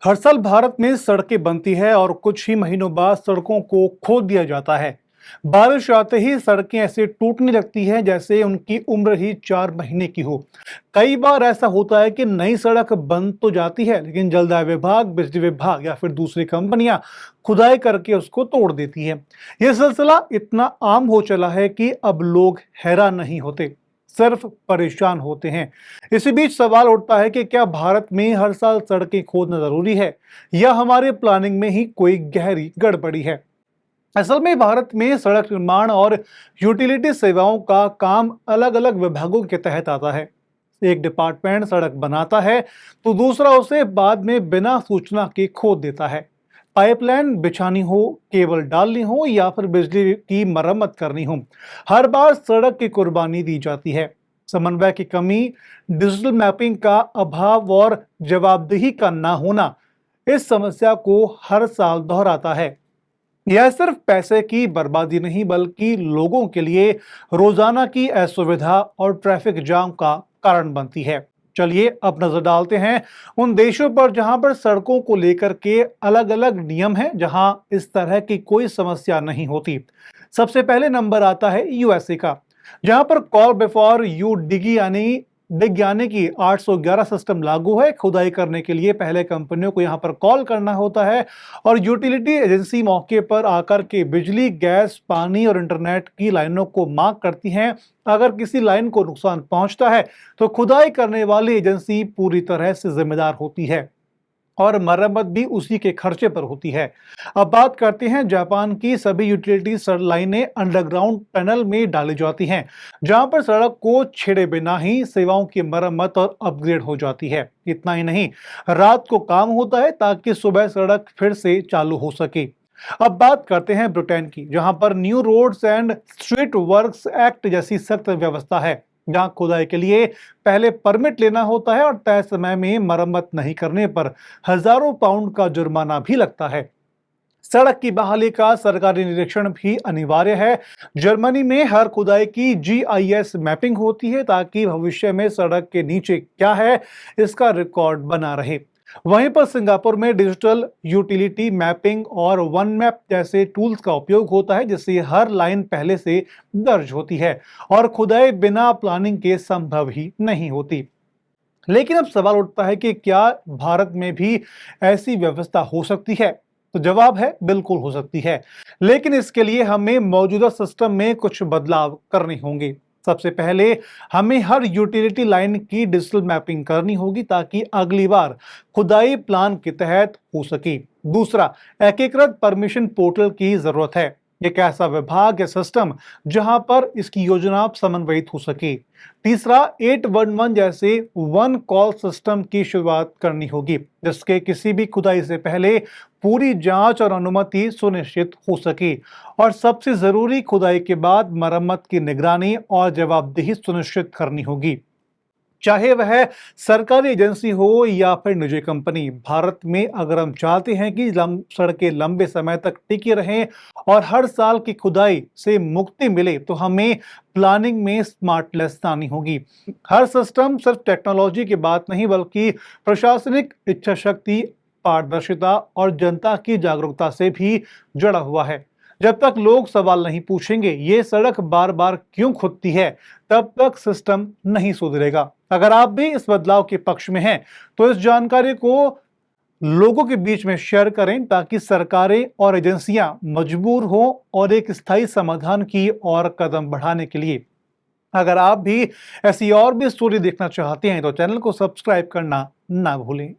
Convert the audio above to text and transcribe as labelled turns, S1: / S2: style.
S1: हर साल भारत में सड़कें बनती है और कुछ ही महीनों बाद सड़कों को खोद दिया जाता है। बारिश आते ही सड़कें ऐसे टूटने लगती हैं जैसे उनकी उम्र ही 4 महीने की हो। कई बार ऐसा होता है कि नई सड़क बन तो जाती है, लेकिन जलदाय विभाग, बिजली विभाग या फिर दूसरी कंपनियां खुदाई करके उसको तोड़ देती है। यह सिलसिला इतना आम हो चला है कि अब लोग हैरान नहीं होते, सिर्फ परेशान होते हैं। इसी बीच सवाल उठता है कि क्या भारत में हर साल सड़कें खोदना जरूरी है या हमारे प्लानिंग में ही कोई गहरी गड़बड़ी है। असल में भारत में सड़क निर्माण और यूटिलिटी सेवाओं का काम अलग अलग विभागों के तहत आता है। एक डिपार्टमेंट सड़क बनाता है तो दूसरा उसे बाद में बिना सूचना के खोद देता है। पाइपलाइन बिछानी हो, केबल डालनी हो या फिर बिजली की मरम्मत करनी हो, हर बार सड़क की कुर्बानी दी जाती है। समन्वय की कमी, डिजिटल मैपिंग का अभाव और जवाबदेही का ना होना इस समस्या को हर साल दोहराता है। यह सिर्फ पैसे की बर्बादी नहीं बल्कि लोगों के लिए रोजाना की असुविधा और ट्रैफिक जाम का कारण बनती है। चलिए अब नजर डालते हैं उन देशों पर जहां पर सड़कों को लेकर के अलग अलग नियम हैं, जहां इस तरह की कोई समस्या नहीं होती। सबसे पहले नंबर आता है यूएसए का, जहां पर कॉल बिफोर यू डिग यानी कि 811 सिस्टम लागू है। खुदाई करने के लिए पहले कंपनियों को यहां पर कॉल करना होता है और यूटिलिटी एजेंसी मौके पर आकर के बिजली, गैस, पानी और इंटरनेट की लाइनों को मार्क करती हैं। अगर किसी लाइन को नुकसान पहुंचता है तो खुदाई करने वाली एजेंसी पूरी तरह से जिम्मेदार होती है और मरम्मत भी उसी के खर्चे पर होती है। अब बात करते हैं जापान की। सभी यूटिलिटी लाइनें अंडरग्राउंड टनल में डाली जाती हैं, जहां पर सड़क को छेड़े बिना ही सेवाओं की मरम्मत और अपग्रेड हो जाती है। इतना ही नहीं, रात को काम होता है ताकि सुबह सड़क फिर से चालू हो सके। अब बात करते हैं ब्रिटेन की, जहां पर new roads and street works act जैसी सख्त व्यवस्था है, जहां खुदाई के लिए पहले परमिट लेना होता है और तय समय में मरम्मत नहीं करने पर हजारों पाउंड का जुर्माना भी लगता है। सड़क की बहाली का सरकारी निरीक्षण भी अनिवार्य है। जर्मनी में हर खुदाई की जीआईएस मैपिंग होती है ताकि भविष्य में सड़क के नीचे क्या है इसका रिकॉर्ड बना रहे। वहीं पर सिंगापुर में डिजिटल यूटिलिटी मैपिंग और वन मैप जैसे टूल्स का उपयोग होता है, जिससे हर लाइन पहले से दर्ज होती है और खुदाई बिना प्लानिंग के संभव ही नहीं होती। लेकिन अब सवाल उठता है कि क्या भारत में भी ऐसी व्यवस्था हो सकती है? तो जवाब है बिल्कुल हो सकती है, लेकिन इसके लिए हमें मौजूदा सिस्टम में कुछ बदलाव करने होंगे। सबसे पहले हमें हर यूटिलिटी लाइन की डिजिटल मैपिंग करनी होगी ताकि अगली बार खुदाई प्लान के तहत हो सके। दूसरा, एकीकृत परमिशन पोर्टल की जरूरत है। एक ऐसा विभाग या सिस्टम जहां पर इसकी योजना समन्वयित हो सके। तीसरा, 811 जैसे वन कॉल सिस्टम की शुरुआत करनी होगी, जिसके किसी भी खुदाई से पहले पूरी जांच और अनुमति सुनिश्चित हो सके। और सबसे जरूरी, खुदाई के बाद मरम्मत की निगरानी और जवाबदेही सुनिश्चित करनी होगी, चाहे वह सरकारी एजेंसी हो या फिर निजी कंपनी। भारत में अगर हम चाहते हैं कि सड़कें लंबे समय तक टिकी रहें और हर साल की खुदाई से मुक्ति मिले, तो हमें प्लानिंग में स्मार्टनेस लानी होगी। हर सिस्टम सिर्फ टेक्नोलॉजी की बात नहीं बल्कि प्रशासनिक इच्छा शक्ति, पारदर्शिता और जनता की जागरूकता से भी जुड़ा हुआ है। जब तक लोग सवाल नहीं पूछेंगे ये सड़क बार बार क्यों खुदती है, तब तक सिस्टम नहीं सुधरेगा। अगर आप भी इस बदलाव के पक्ष में हैं तो इस जानकारी को लोगों के बीच में शेयर करें ताकि सरकारें और एजेंसियां मजबूर हों और एक स्थायी समाधान की ओर कदम बढ़ाने के लिए। अगर आप भी ऐसी और भी स्टोरी देखना चाहते हैं तो चैनल को सब्सक्राइब करना ना भूलें।